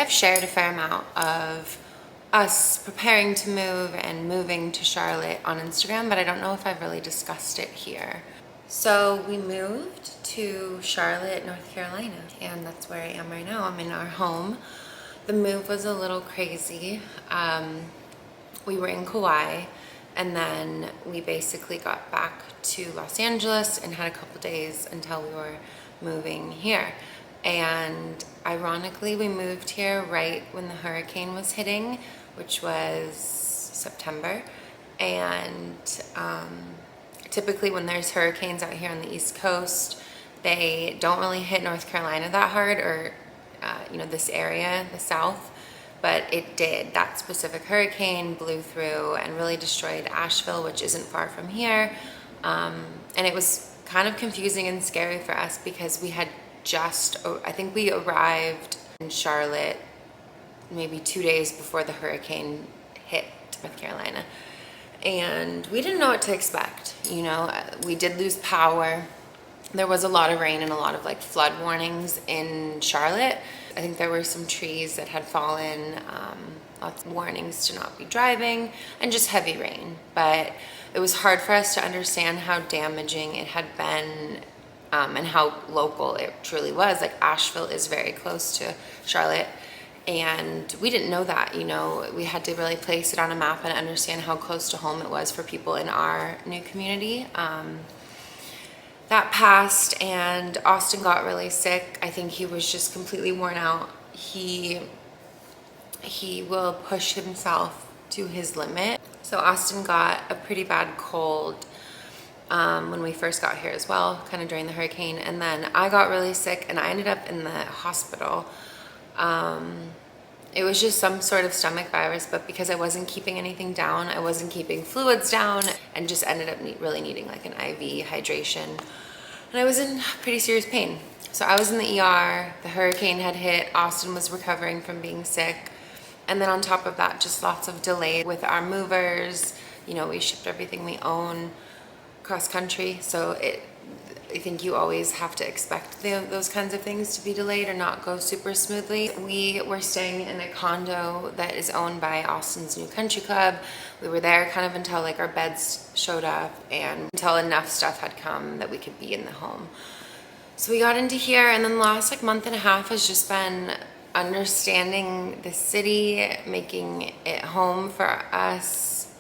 I've shared a fair amount of us preparing to move and moving to Charlotte on Instagram, but I don't know if I've really discussed it here. So we moved to Charlotte, North Carolina, and that's where I am right now. I'm in our home. The move was a little crazy. We were in Kauai, and then we basically got back to Los Angeles and had a couple days until we were moving here. And ironically, we moved here right when the hurricane was hitting, which was September. And typically when there's hurricanes out here on the East Coast, they don't really hit North Carolina that hard, or this area, the South, but it did. That specific hurricane blew through and really destroyed Asheville, which isn't far from here. And it was kind of confusing and scary for us because we had I think we arrived in Charlotte maybe 2 days before the hurricane hit North Carolina. And we didn't know what to expect. We did lose power. There was a lot of rain and a lot of flood warnings in Charlotte. I think there were some trees that had fallen, lots of warnings to not be driving, and just heavy rain. But it was hard for us to understand how damaging it had been, and how local it truly was. Asheville is very close to Charlotte, and we didn't know that. We had to really place it on a map and understand how close to home it was for people in our new community. That passed, and Austin got really sick. I think he was just completely worn out. He will push himself to his limit. So Austin got a pretty bad cold when we first got here as well, kind of during the hurricane. And then I got really sick and I ended up in the hospital. It was just some sort of stomach virus, but because I wasn't keeping anything down, I wasn't keeping fluids down, and just ended up really needing an IV hydration. And I was in pretty serious pain. So I was in the ER, the hurricane had hit, Austin was recovering from being sick. And then on top of that, just lots of delay with our movers. We shipped everything we own cross country. So I think you always have to expect those kinds of things to be delayed or not go super smoothly. We were staying in a condo that is owned by Austin's new country club. We were there kind of until our beds showed up and until enough stuff had come that we could be in the home. So we got into here, and then the last month and a half has just been understanding the city, making it home for us.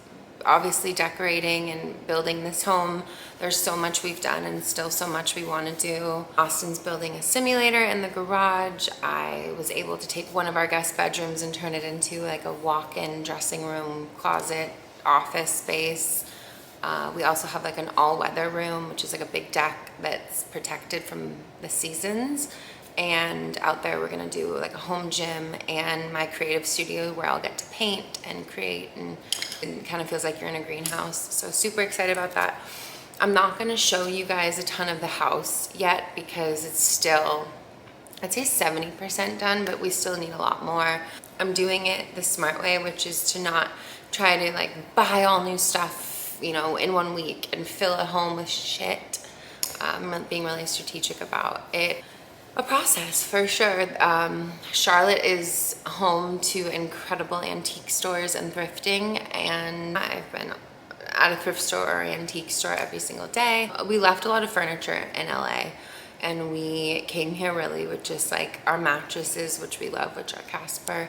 Obviously decorating and building this home. There's so much we've done and still so much we want to do. Austin's building a simulator in the garage. I was able to take one of our guest bedrooms and turn it into a walk-in dressing room, closet, office space. We also have an all-weather room, which is a big deck that's protected from the seasons. And out there we're gonna do a home gym and my creative studio where I'll get to paint and create, and it kind of feels like you're in a greenhouse. So super excited about that. I'm not gonna show you guys a ton of the house yet because it's still, I'd say 70% done, but we still need a lot more. I'm doing it the smart way, which is to not try to buy all new stuff, in 1 week and fill a home with shit. Being really strategic about it. A process for sure. Charlotte is home to incredible antique stores and thrifting, and I've been at a thrift store or antique store every single day. We left a lot of furniture in LA, and we came here really with just our mattresses, which we love, which are Casper,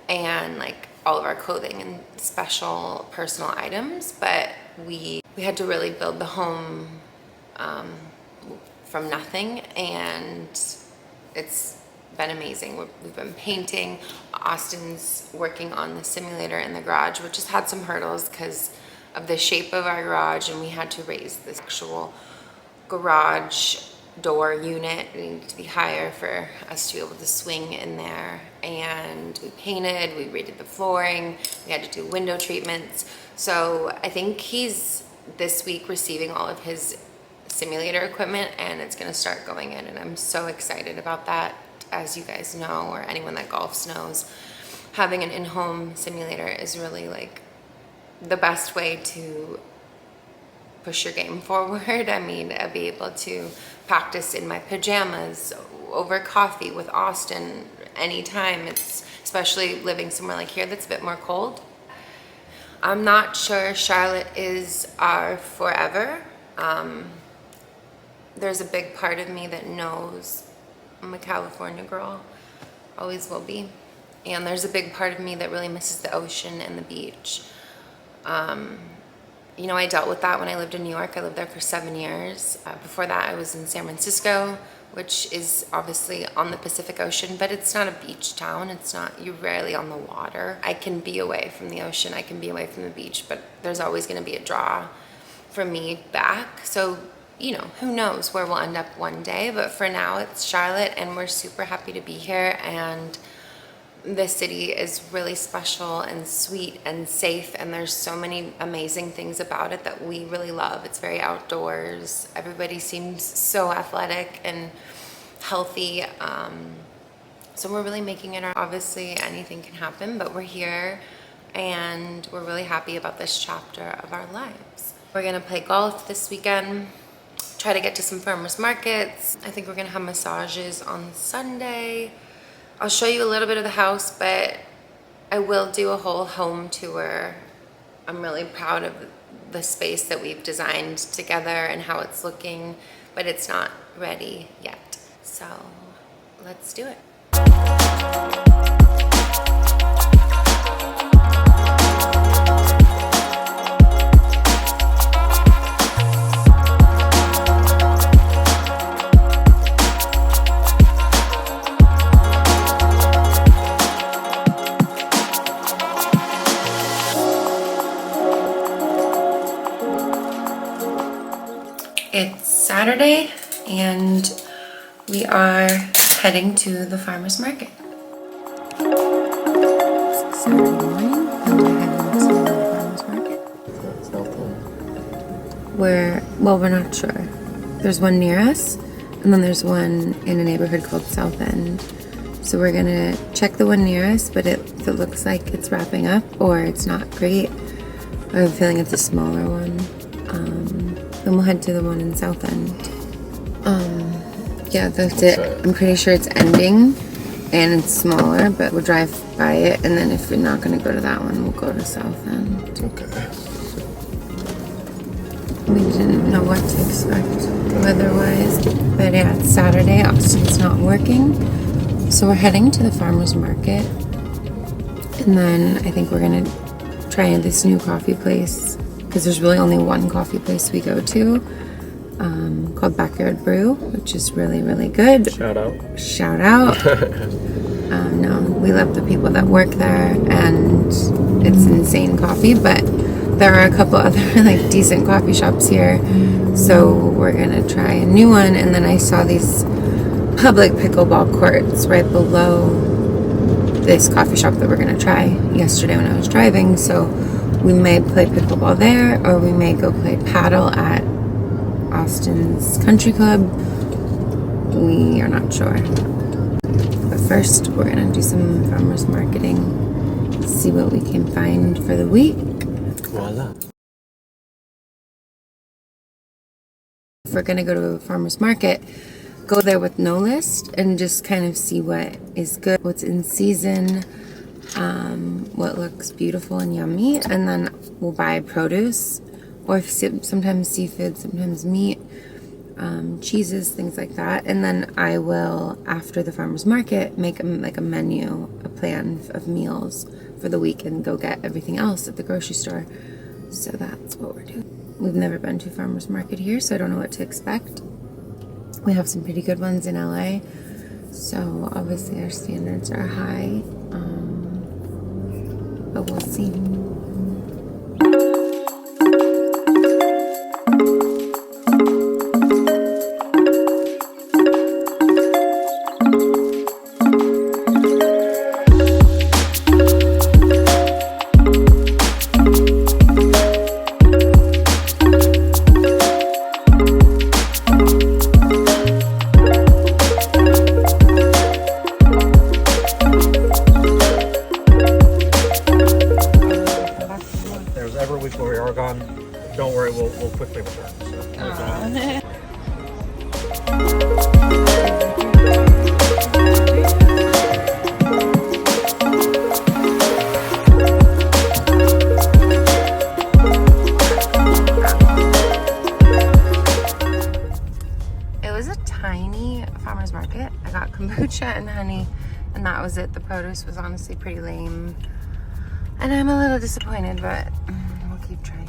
and all of our clothing and special personal items. But we had to really build the home from nothing, and it's been amazing. We've been painting. Austin's working on the simulator in the garage, which has had some hurdles because of the shape of our garage, and we had to raise this actual garage door unit. It needed to be higher for us to be able to swing in there. And we painted, we redid the flooring, we had to do window treatments. So I think he's this week receiving all of his simulator equipment, and it's going to start going in, and I'm so excited about that. As you guys know, or anyone that golfs knows, having an in-home simulator is really the best way to push your game forward. I mean, I'll be able to practice in my pajamas over coffee with Austin any time. It's especially living somewhere like here that's a bit more cold. I'm not sure Charlotte is our forever. There's a big part of me that knows I'm a California girl, always will be. And there's a big part of me that really misses the ocean and the beach. You know, I dealt with that when I lived in New York. I lived there for 7 years. Before that, I was in San Francisco, which is obviously on the Pacific Ocean, but it's not a beach town. It's not, you're rarely on the water. I can be away from the ocean, I can be away from the beach, but there's always gonna be a draw for me back. So, you know, who knows where we'll end up one day, but for now it's Charlotte and we're super happy to be here, and the city is really special and sweet and safe, and there's so many amazing things about it that we really love. It's very outdoors. Everybody seems so athletic and healthy. So we're really making it our, obviously anything can happen, but we're here and we're really happy about this chapter of our lives. We're gonna play golf this weekend, try to get to some farmers markets. I think we're gonna have massages on Sunday. I'll show you a little bit of the house, but I will do a whole home tour. I'm really proud of the space that we've designed together and how it's looking, but it's not ready yet. So let's do it. It's Saturday and we are heading to the farmers market. It's Saturday morning and we're heading to the farmers market. We're not sure. There's one near us and then there's one in a neighborhood called South End. So we're gonna check the one near us, but if it looks like it's wrapping up or it's not great, I have a feeling it's a smaller one. Then we'll head to the one in South End. Yeah, that's it. I'm pretty sure it's ending and it's smaller, but we'll drive by it, and then if we're not gonna go to that one, we'll go to South End. Okay. We didn't know what to expect weather-wise, but yeah, it's Saturday. Austin's not working, so we're heading to the farmers market, and then I think we're gonna try this new coffee place, because there's really only one coffee place we go to, called Backyard Brew, which is really, really good. Shout out. Shout out. No, we love the people that work there, and it's insane coffee, but there are a couple other like decent coffee shops here, so we're gonna try a new one. And then I saw these public pickleball courts right below this coffee shop that we're gonna try yesterday when I was driving, so we may play pickleball there, or we may go play paddle at Austin's Country Club. We are not sure. But first, we're gonna do some farmers marketing, see what we can find for the week. Voila. If we're gonna go to a farmer's market, go there with no list and just kind of see what is good, what's in season, what looks beautiful and yummy, and then we'll buy produce, or sometimes seafood, sometimes meat, cheeses, things like that. And then I will, after the farmer's market, make like a menu, a plan of meals for the week, and go get everything else at the grocery store. So that's what we're doing. We've never been to a farmer's market here, so I don't know what to expect. We have some pretty good ones in LA, so obviously our standards are high, but we'll see. Don't worry, we'll quickly return. So. matcha and honey, and that was it. The produce was honestly pretty lame. And I'm a little disappointed, but we'll keep trying.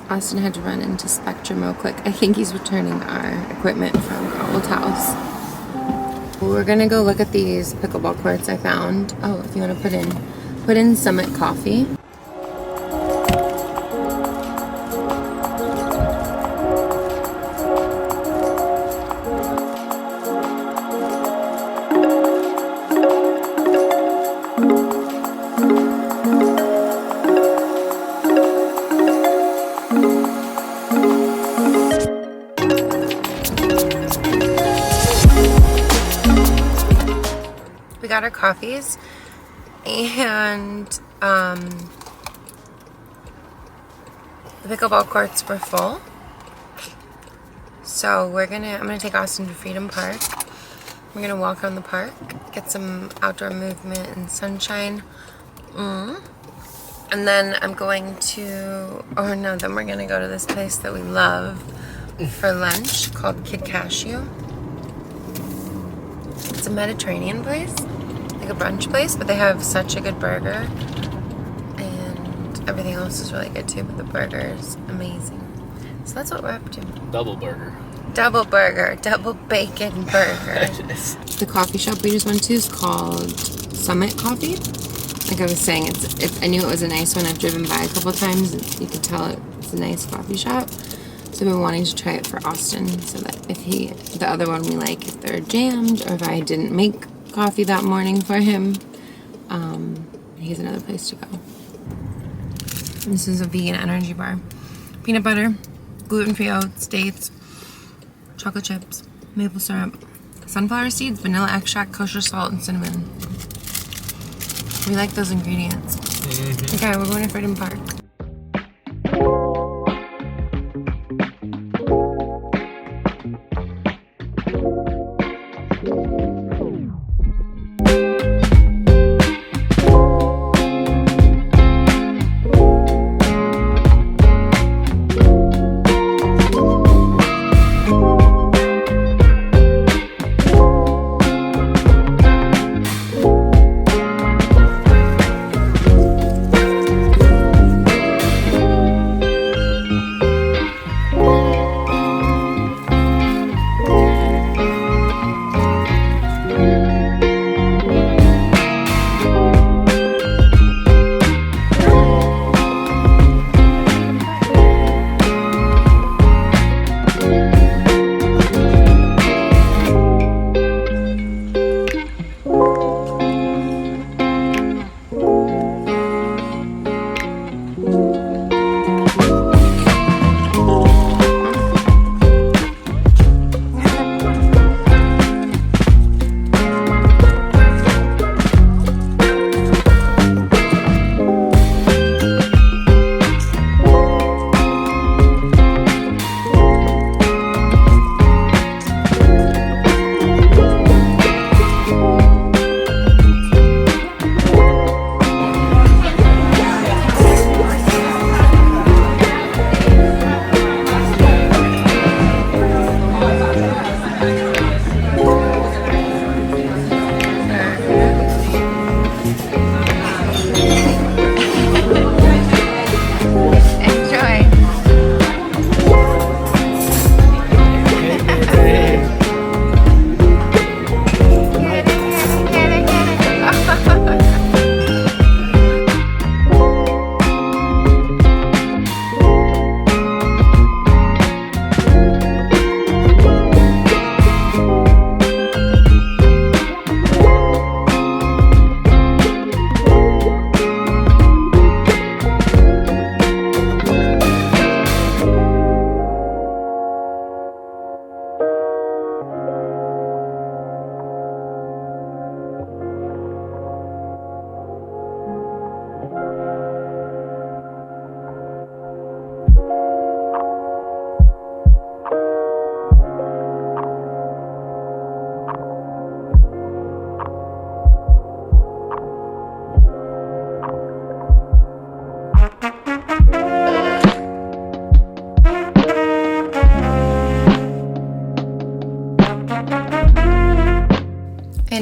Austin had to run into Spectrum real quick. I think he's returning our equipment from our old house. We're gonna go look at these pickleball courts I found. Oh, if you wanna put in Summit Coffee. We got our coffees, and the pickleball courts were full. So I'm gonna take Austin to Freedom Park. We're gonna walk around the park, get some outdoor movement and sunshine. And then I'm going to, then we're gonna go to this place that we love for lunch called Kid Cashew. It's a Mediterranean place, like a brunch place, but they have such a good burger, and everything else is really good too, but the burger is amazing. So that's what we're up to. Double burger. Double burger, double bacon burger. The coffee shop we just went to is called Summit Coffee. Like I was saying, I knew it was a nice one. I've driven by a couple times. You could tell it's a nice coffee shop. So I've been wanting to try it for Austin, so that if the other one we like, if they're jammed, or if I didn't make coffee that morning for him, he has another place to go. This is a vegan energy bar. Peanut butter, gluten-free oats, dates, chocolate chips, maple syrup, sunflower seeds, vanilla extract, kosher salt, and cinnamon. We like those ingredients. Okay, we're going to Freedom Park.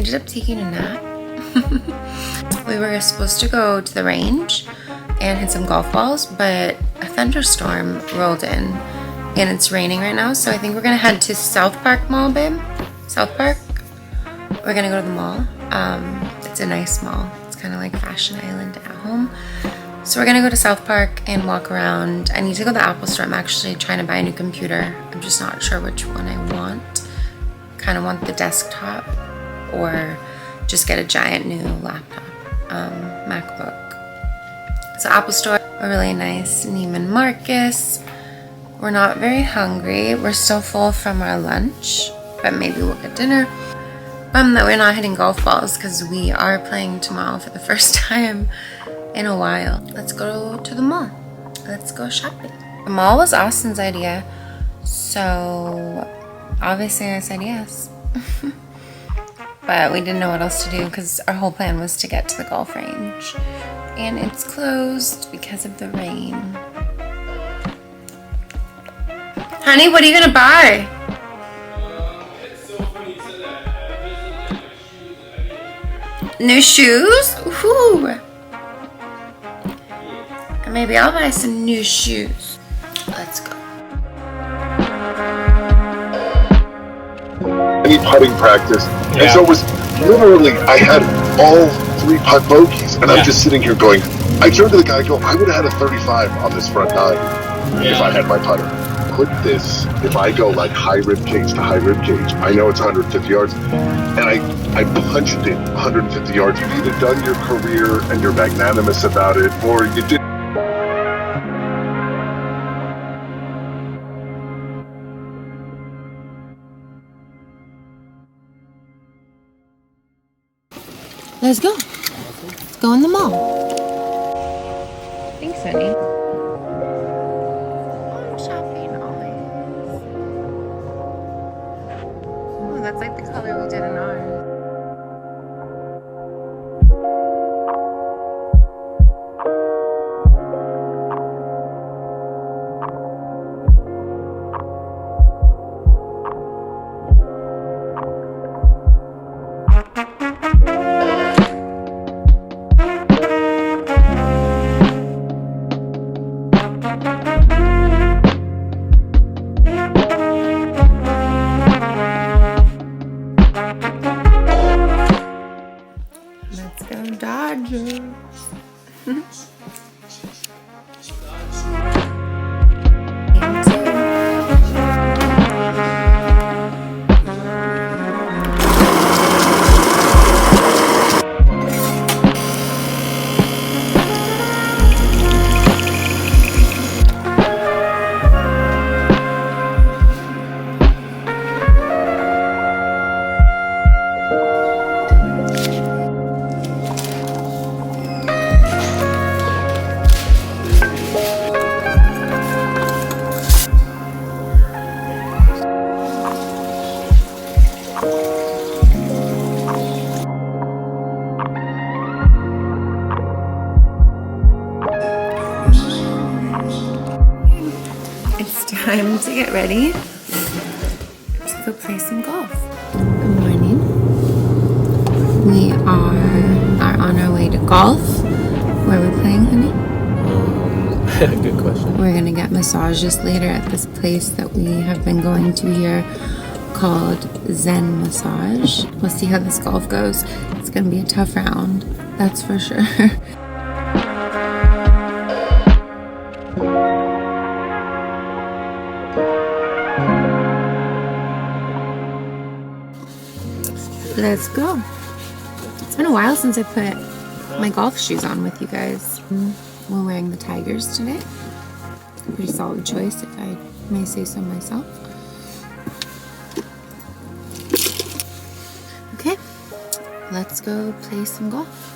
ended up taking a nap. We were supposed to go to the range and hit some golf balls, but a thunderstorm rolled in and it's raining right now, so I think we're gonna head to South Park Mall, babe. South Park. We're gonna go to the mall. It's a nice mall. It's kind of like Fashion Island at home. So we're gonna go to South Park and walk around. I need to go to the Apple store. I'm actually trying to buy a new computer. I'm just not sure which one I want. Kind of want the desktop or just get a giant new laptop, MacBook. So Apple store, a really nice Neiman Marcus. We're not very hungry. We're still full from our lunch, but maybe we'll get dinner. That we're not hitting golf balls because we are playing tomorrow for the first time in a while. Let's go to the mall. Let's go shopping. The mall was Austin's idea, so obviously I said yes. But we didn't know what else to do because our whole plan was to get to the golf range. And it's closed because of the rain. Honey, what are you gonna buy? It's so funny you said that. New shoes? Ooh. Maybe I'll buy some new shoes. Let's go. Any putting practice. And so it was literally, I had all 3 putt bogeys, and I'm just sitting here going, I turned to the guy, I go, I would have had a 35 on this front 9 if I had my putter. Put this, if I go like high rib cage to high rib cage, I know it's 150 yards, and I punched it 150 yards. You've either done your career and you're magnanimous about it, or you did. Let's go. Let's go in the mall. Thanks, honey. I'm shopping always. Oh, that's like the color we did in ours. Let's go Dodgers. It's time to get ready to go play some golf. Good morning. We are on our way to golf. Where are we playing, honey? Good question. We're gonna get massages later at this place that we have been going to here called Zen Massage. We'll see how this golf goes. It's gonna be a tough round, that's for sure. Let's go. It's been a while since I put my golf shoes on with you guys. We're wearing the Tigers today. Pretty solid choice, if I may say so myself. Okay, let's go play some golf.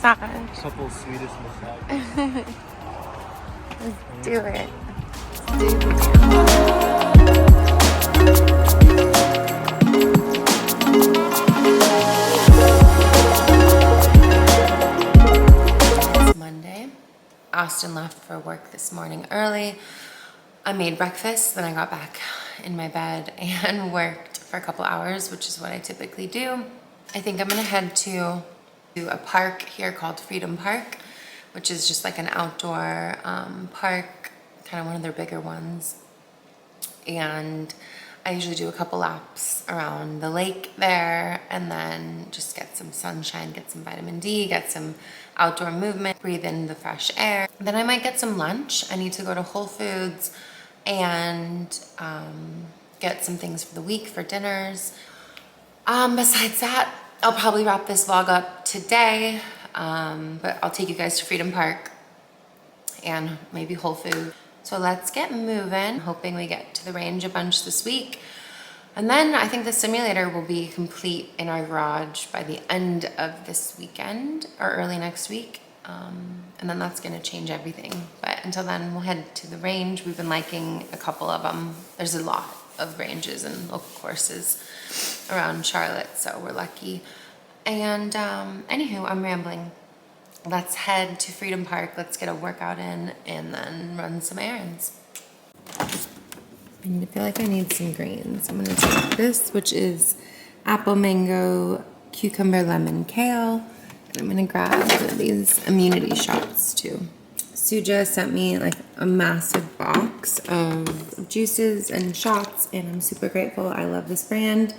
massage. Couple Swedish massage. Let's do it. It's Monday. Austin left for work this morning early. I made breakfast, then I got back in my bed and worked for a couple hours, which is what I typically do. I think I'm gonna head to a park here called Freedom Park, which is just like an outdoor park, kind of one of their bigger ones. And I usually do a couple laps around the lake there and then just get some sunshine, get some vitamin D, get some outdoor movement, breathe in the fresh air. Then I might get some lunch. I need to go to Whole Foods and get some things for the week for dinners. Besides that, I'll probably wrap this vlog up today, but I'll take you guys to Freedom Park and maybe Whole Foods. So let's get moving, hoping we get to the range a bunch this week. And then I think the simulator will be complete in our garage by the end of this weekend or early next week. And then that's gonna change everything. But until then, we'll head to the range. We've been liking a couple of them. There's a lot of ranges and local courses around Charlotte, so we're lucky. And anywho, I'm rambling. Let's head to Freedom Park. Let's get a workout in and then run some errands. I feel like I need some greens. I'm gonna take this, which is apple, mango, cucumber, lemon, kale. And I'm gonna grab these immunity shots too. Suja sent me like a massive box of juices and shots, and I'm super grateful. I love this brand.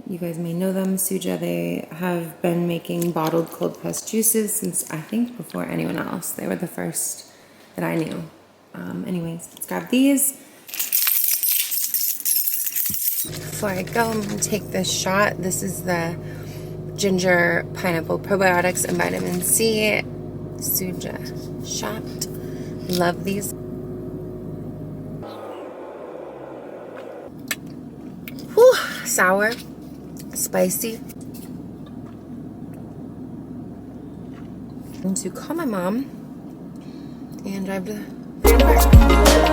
You guys may know them, Suja. They have been making bottled cold pressed juices since I think before anyone else. They were the first that I knew. Anyways, let's grab these. Before I go, I'm gonna take this shot. This is the ginger, pineapple, probiotics, and vitamin C Suja shot. Love these. Whew, sour, spicy. I'm going to call my mom and drive to Freedom Park.